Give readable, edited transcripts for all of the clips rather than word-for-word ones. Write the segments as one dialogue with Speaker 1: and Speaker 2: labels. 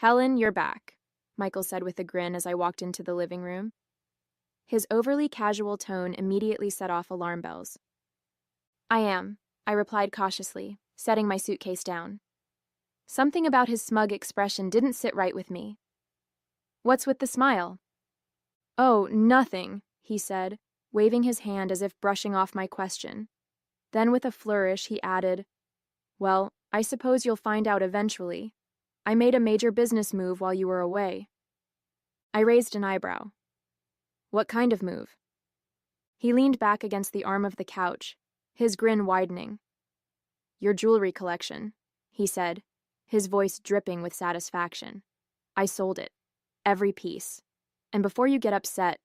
Speaker 1: Helen, you're back, Michael said with a grin as I walked into the living room. His overly casual tone immediately set off alarm bells. I am, I replied cautiously, setting my suitcase down. Something about his smug expression didn't sit right with me. What's with the smile? Oh, nothing, he said, waving his hand as if brushing off my question. Then with a flourish, he added, Well, I suppose you'll find out eventually. I made a major business move while you were away. I raised an eyebrow. What kind of move? He leaned back against the arm of the couch, his grin widening. Your jewelry collection, he said, his voice dripping with satisfaction. I sold it. Every piece. And before you get upset,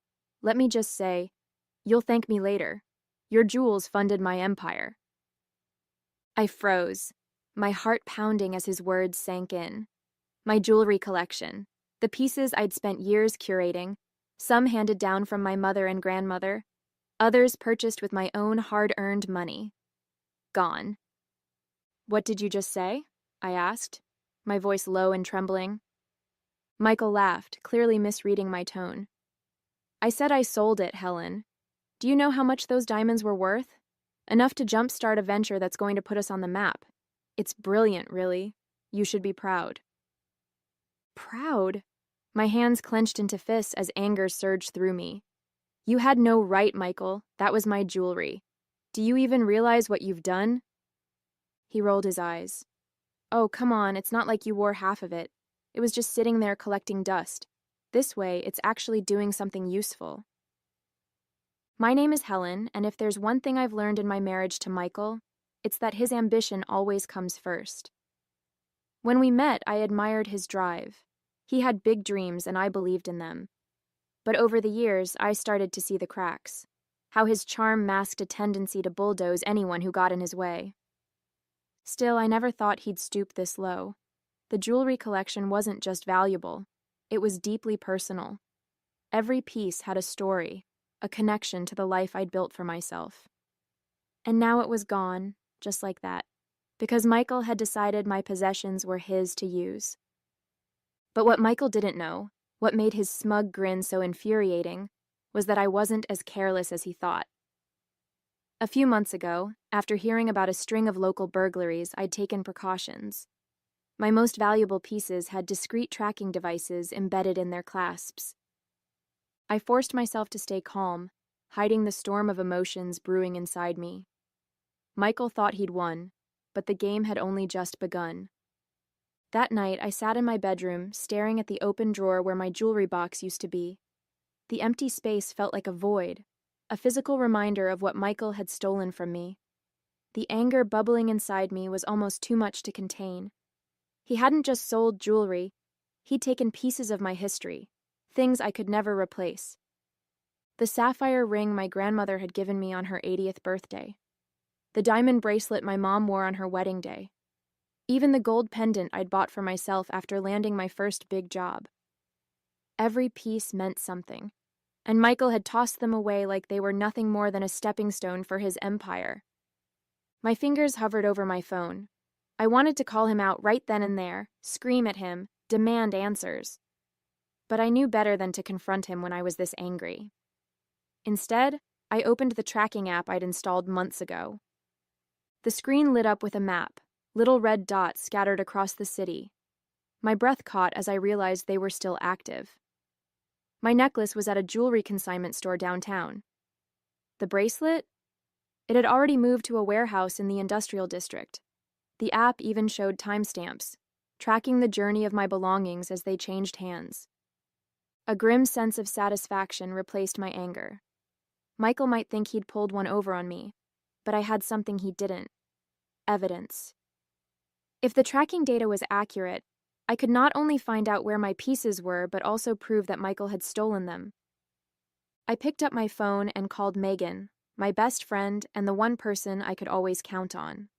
Speaker 1: let me just say, you'll thank me later. Your jewels funded my empire. I froze, my heart pounding as his words sank in. My jewelry collection, the pieces I'd spent years curating, some handed down from my mother and grandmother, others purchased with my own hard-earned money. Gone. What did you just say? I asked, my voice low and trembling. Michael laughed, clearly misreading my tone. I said I sold it, Helen. Do you know how much those diamonds were worth? Enough to jumpstart a venture that's going to put us on the map. It's brilliant, really. You should be proud. Proud? My hands clenched into fists as anger surged through me. You had no right, Michael. That was my jewelry. Do you even realize what you've done? He rolled his eyes. Oh, come on, it's not like you wore half of it. It was just sitting there collecting dust. This way, it's actually doing something useful. My name is Helen, and if there's one thing I've learned in my marriage to Michael, it's that his ambition always comes first. When we met, I admired his drive. He had big dreams, and I believed in them. But over the years, I started to see the cracks, how his charm masked a tendency to bulldoze anyone who got in his way. Still, I never thought he'd stoop this low. The jewelry collection wasn't just valuable. It was deeply personal. Every piece had a story, a connection to the life I'd built for myself. And now it was gone, just like that, because Michael had decided my possessions were his to use. But what Michael didn't know, what made his smug grin so infuriating, was that I wasn't as careless as he thought. A few months ago, after hearing about a string of local burglaries, I'd taken precautions. My most valuable pieces had discreet tracking devices embedded in their clasps. I forced myself to stay calm, hiding the storm of emotions brewing inside me. Michael thought he'd won, but the game had only just begun. That night, I sat in my bedroom, staring at the open drawer where my jewelry box used to be. The empty space felt like a void, a physical reminder of what Michael had stolen from me. The anger bubbling inside me was almost too much to contain. He hadn't just sold jewelry, he'd taken pieces of my history, things I could never replace. The sapphire ring my grandmother had given me on her 80th birthday. The diamond bracelet my mom wore on her wedding day. Even the gold pendant I'd bought for myself after landing my first big job. Every piece meant something, and Michael had tossed them away like they were nothing more than a stepping stone for his empire. My fingers hovered over my phone. I wanted to call him out right then and there, scream at him, demand answers. But I knew better than to confront him when I was this angry. Instead, I opened the tracking app I'd installed months ago. The screen lit up with a map, little red dots scattered across the city. My breath caught as I realized they were still active. My necklace was at a jewelry consignment store downtown. The bracelet? It had already moved to a warehouse in the industrial district. The app even showed timestamps, tracking the journey of my belongings as they changed hands. A grim sense of satisfaction replaced my anger. Michael might think he'd pulled one over on me, but I had something he didn't. Evidence. If the tracking data was accurate, I could not only find out where my pieces were, but also prove that Michael had stolen them. I picked up my phone and called Megan, my best friend and the one person I could always count on.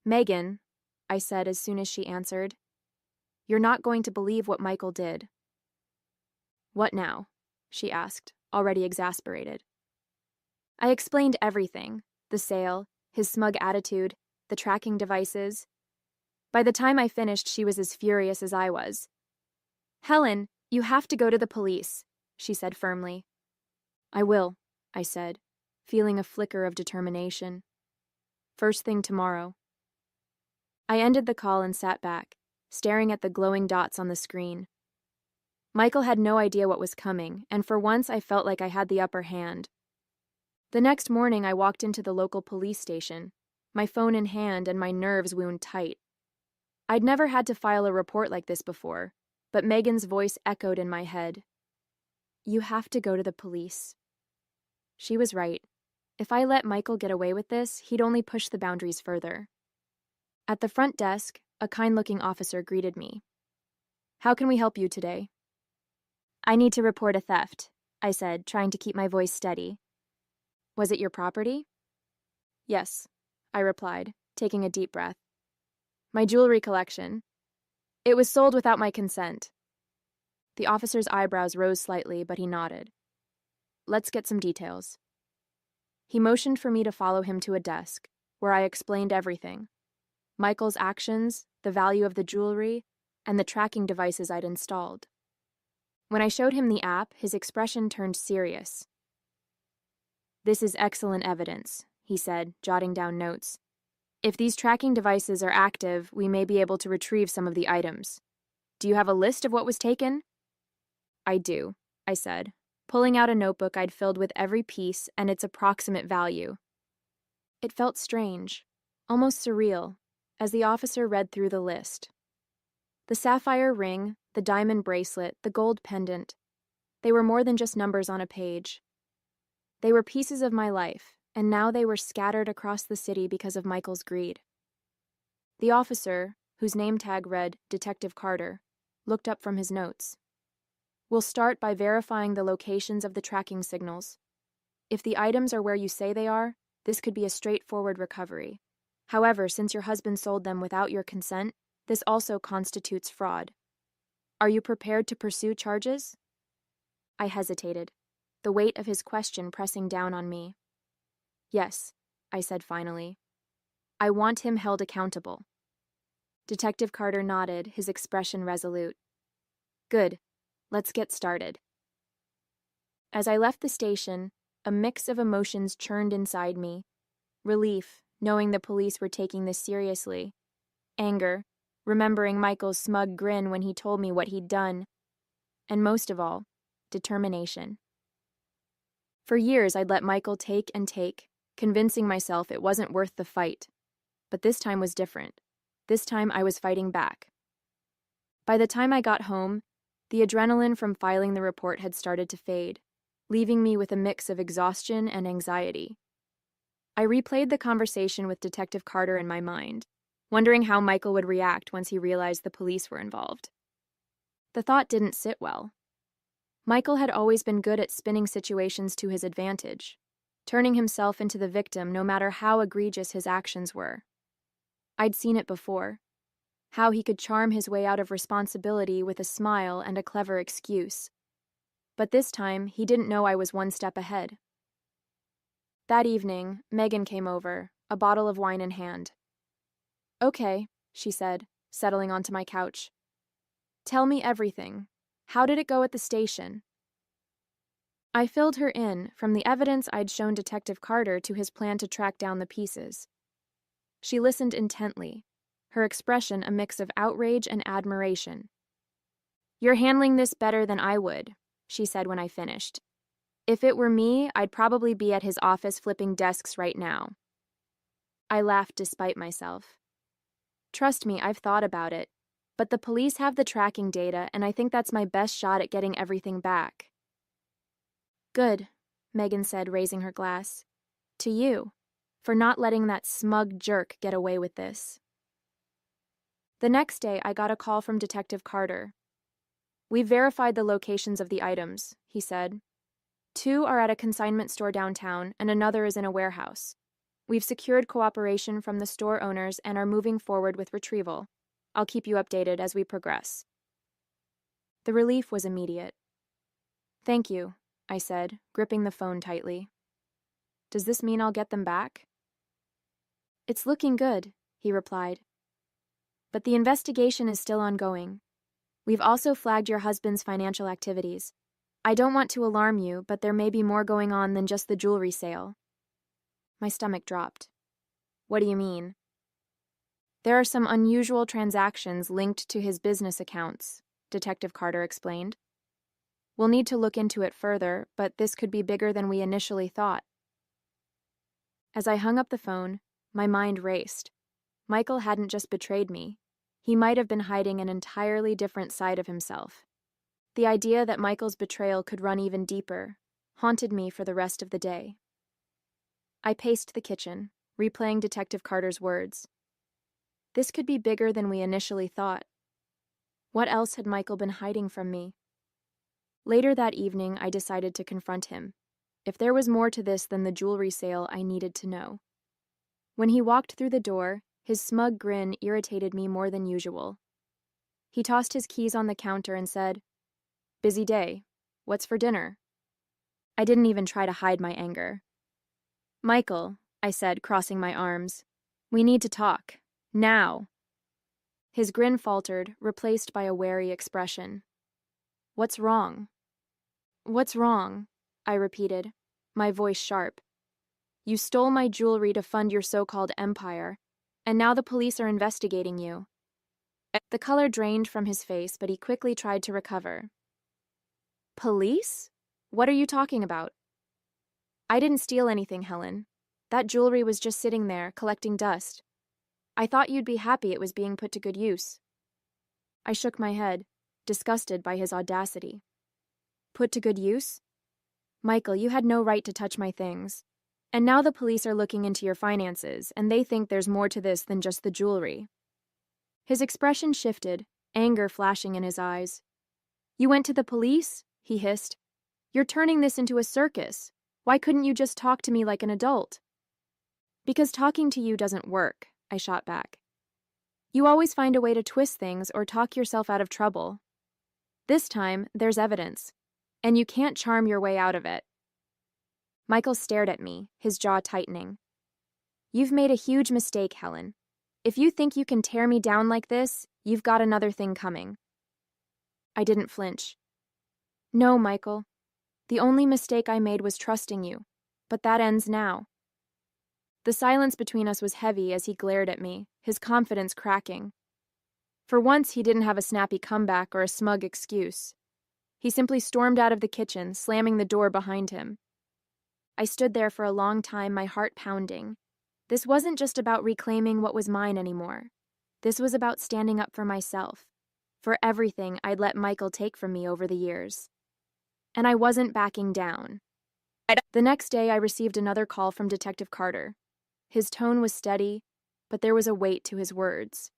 Speaker 1: Megan, I said as soon as she answered, you're not going to believe what Michael did. What now? She asked, already exasperated. I explained everything, the sale, his smug attitude, the tracking devices. By the time I finished, she was as furious as I was. "Helen, you have to go to the police," she said firmly. "I will," I said, feeling a flicker of determination. "First thing tomorrow." I ended the call and sat back, staring at the glowing dots on the screen. Michael had no idea what was coming, and for once I felt like I had the upper hand. The next morning, I walked into the local police station, my phone in hand and my nerves wound tight. I'd never had to file a report like this before, but Megan's voice echoed in my head. "You have to go to the police." She was right. If I let Michael get away with this, he'd only push the boundaries further. At the front desk, a kind-looking officer greeted me. "How can we help you today?" "I need to report a theft," I said, trying to keep my voice steady. "Was it your property?" "Yes," I replied, taking a deep breath. "My jewelry collection. It was sold without my consent." The officer's eyebrows rose slightly, but he nodded. "Let's get some details." He motioned for me to follow him to a desk, where I explained everything. Michael's actions, the value of the jewelry, and the tracking devices I'd installed. When I showed him the app, his expression turned serious. "This is excellent evidence," he said, jotting down notes. "If these tracking devices are active, we may be able to retrieve some of the items. Do you have a list of what was taken?" "I do," I said, pulling out a notebook I'd filled with every piece and its approximate value. It felt strange, almost surreal, as the officer read through the list. The sapphire ring, the diamond bracelet, the gold pendant. They were more than just numbers on a page. They were pieces of my life, and now they were scattered across the city because of Michael's greed. The officer, whose name tag read Detective Carter, looked up from his notes. "We'll start by verifying the locations of the tracking signals. If the items are where you say they are, this could be a straightforward recovery. However, since your husband sold them without your consent, this also constitutes fraud. Are you prepared to pursue charges?" I hesitated, the weight of his question pressing down on me. "Yes," I said finally. "I want him held accountable." Detective Carter nodded, his expression resolute. "Good. Let's get started." As I left the station, a mix of emotions churned inside me. Relief, knowing the police were taking this seriously. Anger, remembering Michael's smug grin when he told me what he'd done. And most of all, determination. For years, I'd let Michael take and take, convincing myself it wasn't worth the fight. But this time was different. This time I was fighting back. By the time I got home, the adrenaline from filing the report had started to fade, leaving me with a mix of exhaustion and anxiety. I replayed the conversation with Detective Carter in my mind, wondering how Michael would react once he realized the police were involved. The thought didn't sit well. Michael had always been good at spinning situations to his advantage, turning himself into the victim no matter how egregious his actions were. I'd seen it before, how he could charm his way out of responsibility with a smile and a clever excuse. But this time, he didn't know I was one step ahead. That evening, Megan came over, a bottle of wine in hand. "Okay," she said, settling onto my couch. "Tell me everything. How did it go at the station?" I filled her in, from the evidence I'd shown Detective Carter to his plan to track down the pieces. She listened intently, her expression a mix of outrage and admiration. "You're handling this better than I would," she said when I finished. "If it were me, I'd probably be at his office flipping desks right now." I laughed despite myself. "Trust me, I've thought about it. But the police have the tracking data, and I think that's my best shot at getting everything back." "Good," Megan said, raising her glass. "To you, for not letting that smug jerk get away with this." The next day, I got a call from Detective Carter. "We've verified the locations of the items," he said. "2 are at a consignment store downtown, and another is in a warehouse. We've secured cooperation from the store owners and are moving forward with retrieval. I'll keep you updated as we progress." The relief was immediate. "Thank you," I said, gripping the phone tightly. "Does this mean I'll get them back?" "It's looking good," he replied. but the investigation is still ongoing. We've also flagged your husband's financial activities. I don't want to alarm you, but there may be more going on than just the jewelry sale. My stomach dropped. What do you mean? There are some unusual transactions linked to his business accounts, Detective Carter explained. We'll need to look into it further, but this could be bigger than we initially thought. As I hung up the phone, my mind raced. Michael hadn't just betrayed me. He might have been hiding an entirely different side of himself. The idea that Michael's betrayal could run even deeper haunted me for the rest of the day. I paced the kitchen, replaying Detective Carter's words. This could be bigger than we initially thought. What else had Michael been hiding from me? Later that evening, I decided to confront him. If there was more to this than the jewelry sale, I needed to know. When he walked through the door, his smug grin irritated me more than usual. He tossed his keys on the counter and said, "Busy day. What's for dinner?" I didn't even try to hide my anger. "Michael," I said, crossing my arms, "we need to talk. Now." His grin faltered, replaced by a wary expression. "What's wrong?" "What's wrong?" I repeated, my voice sharp. "You stole my jewelry to fund your so-called empire, and now the police are investigating you." The color drained from his face, but he quickly tried to recover. "Police? What are you talking about?" "I didn't steal anything, Helen. That jewelry was just sitting there, collecting dust. I thought you'd be happy it was being put to good use." I shook my head, disgusted by his audacity. "Put to good use? Michael, you had no right to touch my things. And now the police are looking into your finances, and they think there's more to this than just the jewelry." His expression shifted, anger flashing in his eyes. "You went to the police?" he hissed. "You're turning this into a circus. Why couldn't you just talk to me like an adult?" "Because talking to you doesn't work," I shot back. "You always find a way to twist things or talk yourself out of trouble. This time, there's evidence, and you can't charm your way out of it." Michael stared at me, his jaw tightening. "You've made a huge mistake, Helen. If you think you can tear me down like this, you've got another thing coming." I didn't flinch. "No, Michael. The only mistake I made was trusting you, but that ends now." The silence between us was heavy as he glared at me, his confidence cracking. For once, he didn't have a snappy comeback or a smug excuse. He simply stormed out of the kitchen, slamming the door behind him. I stood there for a long time, my heart pounding. This wasn't just about reclaiming what was mine anymore. This was about standing up for myself, for everything I'd let Michael take from me over the years. And I wasn't backing down. The next day, I received another call from Detective Carter. His tone was steady, but there was a weight to his words.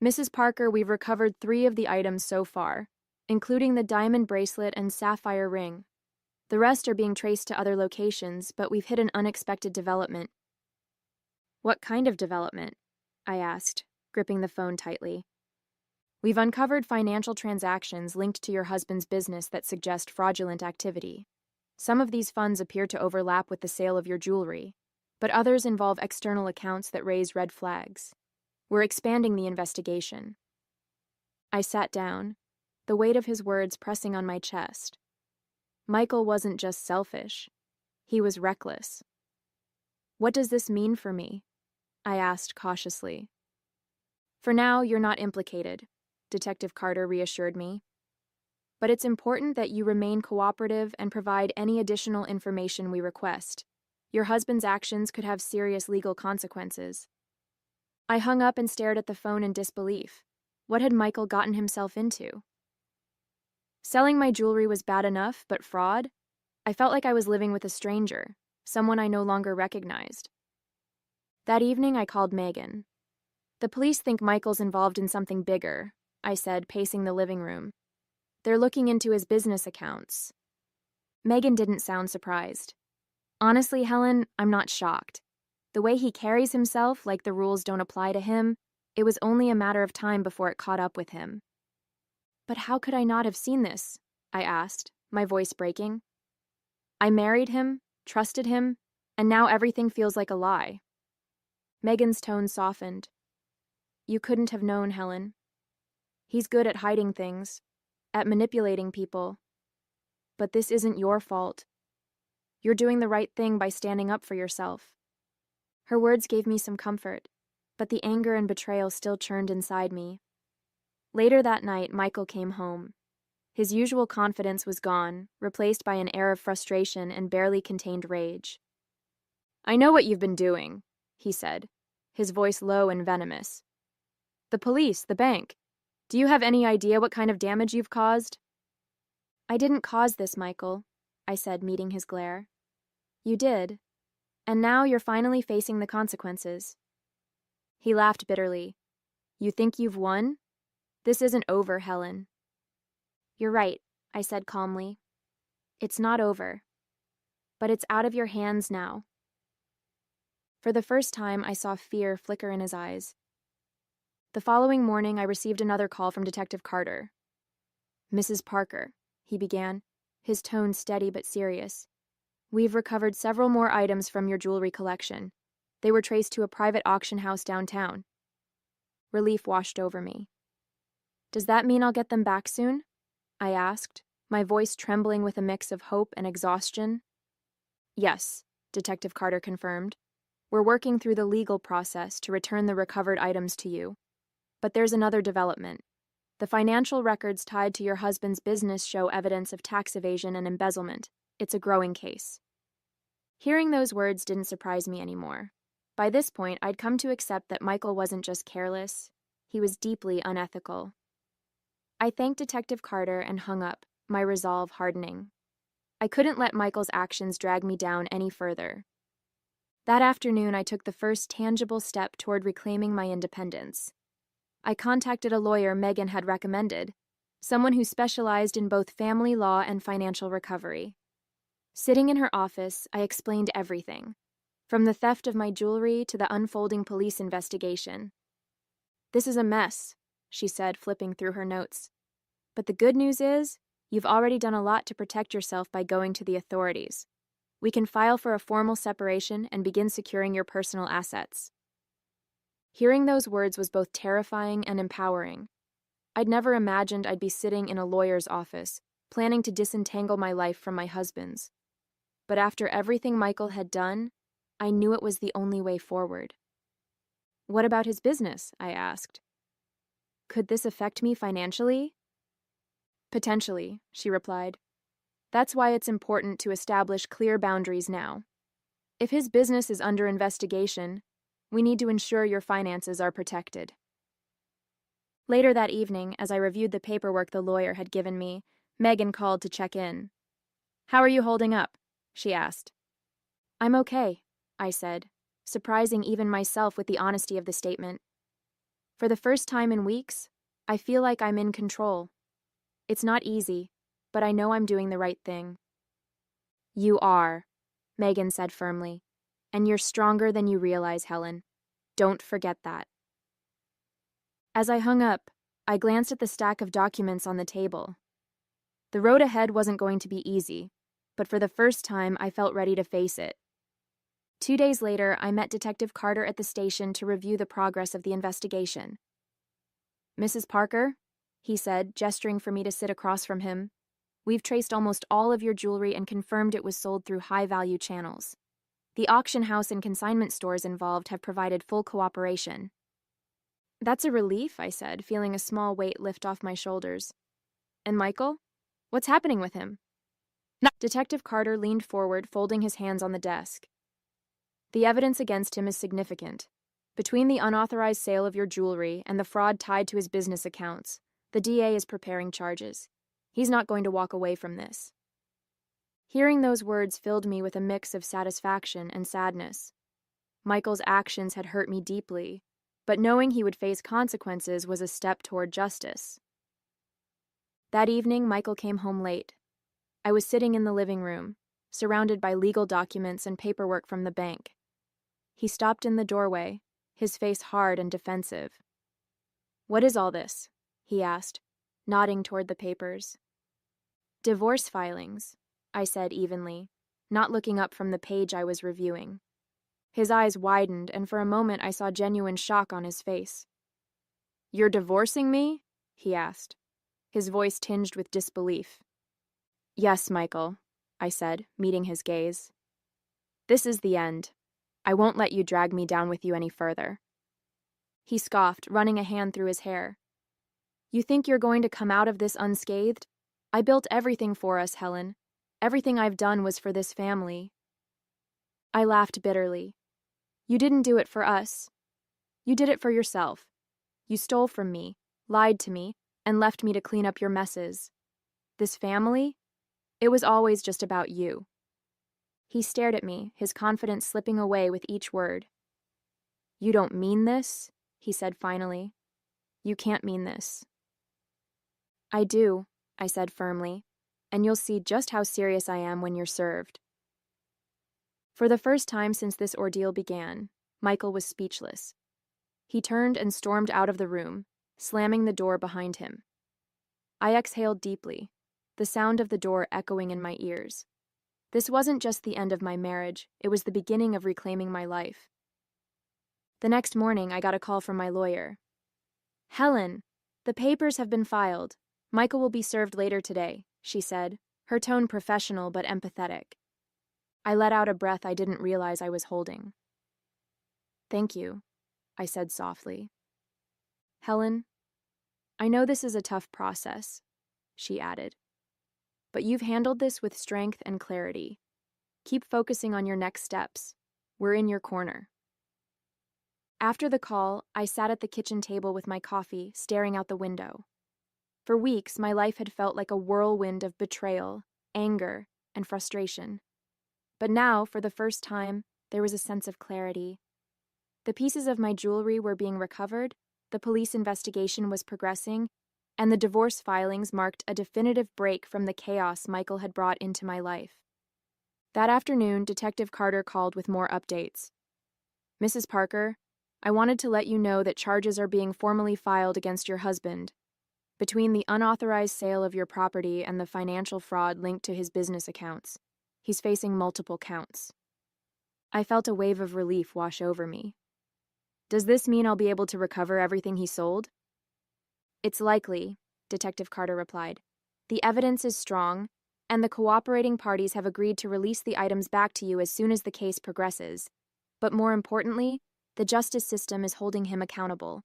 Speaker 1: "Mrs. Parker, we've recovered 3 of the items so far, including the diamond bracelet and sapphire ring. The rest are being traced to other locations, but we've hit an unexpected development." "What kind of development?" I asked, gripping the phone tightly. "We've uncovered financial transactions linked to your husband's business that suggest fraudulent activity. Some of these funds appear to overlap with the sale of your jewelry, but others involve external accounts that raise red flags. We're expanding the investigation." I sat down, the weight of his words pressing on my chest. Michael wasn't just selfish. He was reckless. "What does this mean for me?" I asked cautiously. "For now, you're not implicated," Detective Carter reassured me. "But it's important that you remain cooperative and provide any additional information we request. Your husband's actions could have serious legal consequences." I hung up and stared at the phone in disbelief. What had Michael gotten himself into? Selling my jewelry was bad enough, but fraud? I felt like I was living with a stranger, someone I no longer recognized. That evening, I called Megan. "The police think Michael's involved in something bigger," I said, pacing the living room. "They're looking into his business accounts." Megan didn't sound surprised. "Honestly, Helen, I'm not shocked. The way he carries himself, like the rules don't apply to him, it was only a matter of time before it caught up with him." "But how could I not have seen this?" I asked, my voice breaking. "I married him, trusted him, and now everything feels like a lie." Megan's tone softened. You couldn't have known, Helen. He's good at hiding things, at manipulating people. But this isn't your fault. You're doing the right thing by standing up for yourself." Her words gave me some comfort, but the anger and betrayal still churned inside me. Later that night, Michael came home. His usual confidence was gone, replaced by an air of frustration and barely contained rage. "I know what you've been doing," he said, his voice low and venomous. "The police, the bank. Do you have any idea what kind of damage you've caused?" "I didn't cause this, Michael," I said, meeting his glare. "You did. And now you're finally facing the consequences." He laughed bitterly. "You think you've won? This isn't over, Helen." "You're right," I said calmly. "It's not over. But it's out of your hands now." For the first time, I saw fear flicker in his eyes. The following morning, I received another call from Detective Carter. "Mrs. Parker," he began, his tone steady but serious. "We've recovered several more items from your jewelry collection. They were traced to a private auction house downtown." Relief washed over me. "Does that mean I'll get them back soon?" I asked, my voice trembling with a mix of hope and exhaustion. "Yes," Detective Carter confirmed. "We're working through the legal process to return the recovered items to you. But there's another development. The financial records tied to your husband's business show evidence of tax evasion and embezzlement. It's a growing case." Hearing those words didn't surprise me anymore. By this point, I'd come to accept that Michael wasn't just careless, he was deeply unethical. I thanked Detective Carter and hung up, my resolve hardening. I couldn't let Michael's actions drag me down any further. That afternoon, I took the first tangible step toward reclaiming my independence. I contacted a lawyer Megan had recommended, someone who specialized in both family law and financial recovery. Sitting in her office, I explained everything, from the theft of my jewelry to the unfolding police investigation. "This is a mess," she said, flipping through her notes. "But the good news is, you've already done a lot to protect yourself by going to the authorities. We can file for a formal separation and begin securing your personal assets." Hearing those words was both terrifying and empowering. I'd never imagined I'd be sitting in a lawyer's office, planning to disentangle my life from my husband's. But after everything Michael had done, I knew it was the only way forward. "What about his business?" I asked. "Could this affect me financially?" "Potentially," she replied. "That's why it's important to establish clear boundaries now. If his business is under investigation, we need to ensure your finances are protected." Later that evening, as I reviewed the paperwork the lawyer had given me, Megan called to check in. "How are you holding up?" she asked. "I'm okay," I said, surprising even myself with the honesty of the statement. "For the first time in weeks, I feel like I'm in control. It's not easy, but I know I'm doing the right thing." "You are," Megan said firmly. "And you're stronger than you realize, Helen. Don't forget that." As I hung up, I glanced at the stack of documents on the table. The road ahead wasn't going to be easy, but for the first time, I felt ready to face it. 2 days later, I met Detective Carter at the station to review the progress of the investigation. "Mrs. Parker," he said, gesturing for me to sit across from him, "we've traced almost all of your jewelry and confirmed it was sold through high-value channels. The auction house and consignment stores involved have provided full cooperation." "That's a relief," I said, feeling a small weight lift off my shoulders. "And Michael? What's happening with him?" Detective Carter leaned forward, folding his hands on the desk. "The evidence against him is significant. Between the unauthorized sale of your jewelry and the fraud tied to his business accounts, the DA is preparing charges. He's not going to walk away from this." Hearing those words filled me with a mix of satisfaction and sadness. Michael's actions had hurt me deeply, but knowing he would face consequences was a step toward justice. That evening, Michael came home late. I was sitting in the living room, surrounded by legal documents and paperwork from the bank. He stopped in the doorway, his face hard and defensive. "What is all this?" he asked, nodding toward the papers. "Divorce filings," I said evenly, not looking up from the page I was reviewing. His eyes widened, and for a moment I saw genuine shock on his face. You're divorcing me? He asked, his voice tinged with disbelief. Yes, Michael, I said, meeting his gaze. This is the end. I won't let you drag me down with you any further. He scoffed, running a hand through his hair. You think you're going to come out of this unscathed? I built everything for us, Helen. Everything I've done was for this family. I laughed bitterly. You didn't do it for us. You did it for yourself. You stole from me, lied to me, and left me to clean up your messes. This family? It was always just about you. He stared at me, his confidence slipping away with each word. You don't mean this? He said finally. You can't mean this. I do, I said firmly, and you'll see just how serious I am when you're served. For the first time since this ordeal began, Michael was speechless. He turned and stormed out of the room, slamming the door behind him. I exhaled deeply, the sound of the door echoing in my ears. This wasn't just the end of my marriage, it was the beginning of reclaiming my life. The next morning, I got a call from my lawyer. Helen, the papers have been filed. Michael will be served later today, she said, her tone professional but empathetic. I let out a breath I didn't realize I was holding. Thank you, I said softly. Helen, I know this is a tough process, she added. But you've handled this with strength and clarity. Keep focusing on your next steps. We're in your corner. After the call, I sat at the kitchen table with my coffee, staring out the window. For weeks, my life had felt like a whirlwind of betrayal, anger, and frustration. But now, for the first time, there was a sense of clarity. The pieces of my jewelry were being recovered, the police investigation was progressing, and the divorce filings marked a definitive break from the chaos Michael had brought into my life. That afternoon, Detective Carter called with more updates. Mrs. Parker, I wanted to let you know that charges are being formally filed against your husband. Between the unauthorized sale of your property and the financial fraud linked to his business accounts, he's facing multiple counts. I felt a wave of relief wash over me. Does this mean I'll be able to recover everything he sold? It's likely, Detective Carter replied. The evidence is strong, and the cooperating parties have agreed to release the items back to you as soon as the case progresses. But more importantly, the justice system is holding him accountable.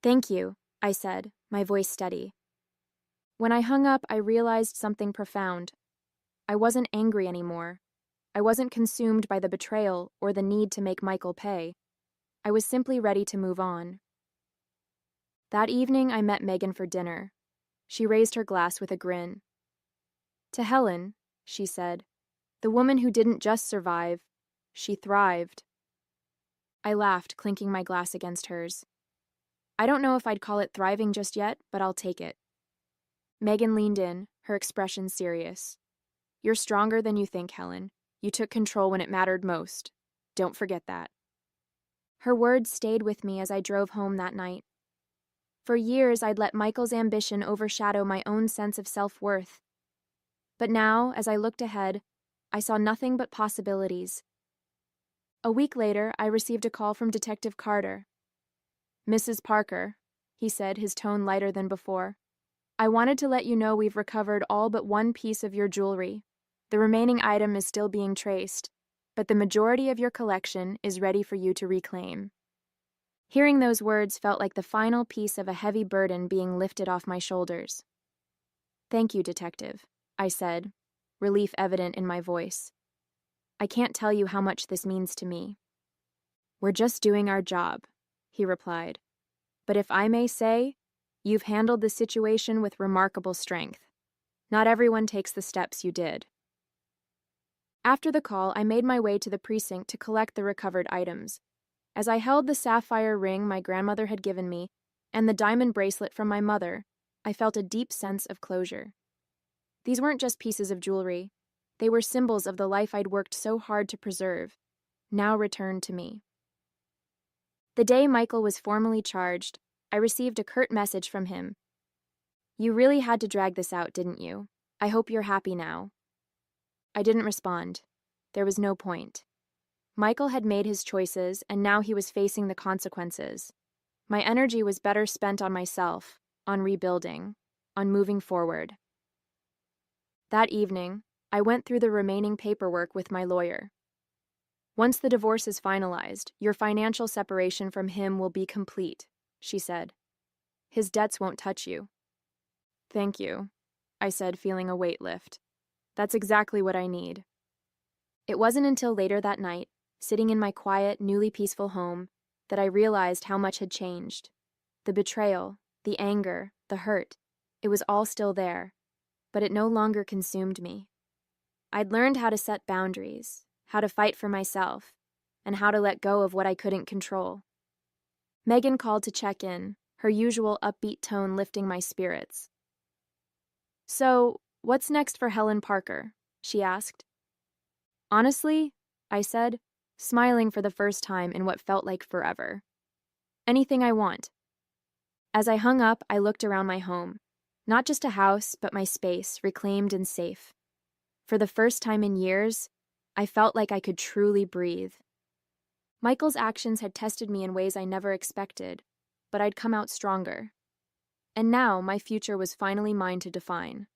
Speaker 1: Thank you, I said, my voice steady. When I hung up, I realized something profound. I wasn't angry anymore. I wasn't consumed by the betrayal or the need to make Michael pay. I was simply ready to move on. That evening, I met Megan for dinner. She raised her glass with a grin. To Helen, she said, the woman who didn't just survive, she thrived. I laughed, clinking my glass against hers. I don't know if I'd call it thriving just yet, but I'll take it. Megan leaned in, her expression serious. You're stronger than you think, Helen. You took control when it mattered most. Don't forget that. Her words stayed with me as I drove home that night. For years, I'd let Michael's ambition overshadow my own sense of self-worth. But now, as I looked ahead, I saw nothing but possibilities. A week later, I received a call from Detective Carter. Mrs. Parker, he said, his tone lighter than before. I wanted to let you know we've recovered all but one piece of your jewelry. The remaining item is still being traced, but the majority of your collection is ready for you to reclaim. Hearing those words felt like the final piece of a heavy burden being lifted off my shoulders. Thank you, Detective, I said, relief evident in my voice. I can't tell you how much this means to me. We're just doing our job, he replied. But if I may say, you've handled the situation with remarkable strength. Not everyone takes the steps you did. After the call, I made my way to the precinct to collect the recovered items. As I held the sapphire ring my grandmother had given me and the diamond bracelet from my mother, I felt a deep sense of closure. These weren't just pieces of jewelry. They were symbols of the life I'd worked so hard to preserve, now returned to me. The day Michael was formally charged, I received a curt message from him. You really had to drag this out, didn't you? I hope you're happy now. I didn't respond. There was no point. Michael had made his choices, and now he was facing the consequences. My energy was better spent on myself, on rebuilding, on moving forward. That evening, I went through the remaining paperwork with my lawyer. Once the divorce is finalized, your financial separation from him will be complete, she said. His debts won't touch you. Thank you, I said, feeling a weight lift. That's exactly what I need. It wasn't until later that night, sitting in my quiet, newly peaceful home, that I realized how much had changed. The betrayal, the anger, the hurt, it was all still there, but it no longer consumed me. I'd learned how to set boundaries, how to fight for myself, and how to let go of what I couldn't control. Megan called to check in, her usual upbeat tone lifting my spirits. So, what's next for Helen Parker? She asked. Honestly, I said, smiling for the first time in what felt like forever. Anything I want. As I hung up, I looked around my home. Not just a house, but my space, reclaimed and safe. For the first time in years, I felt like I could truly breathe. Michael's actions had tested me in ways I never expected, but I'd come out stronger. And now my future was finally mine to define.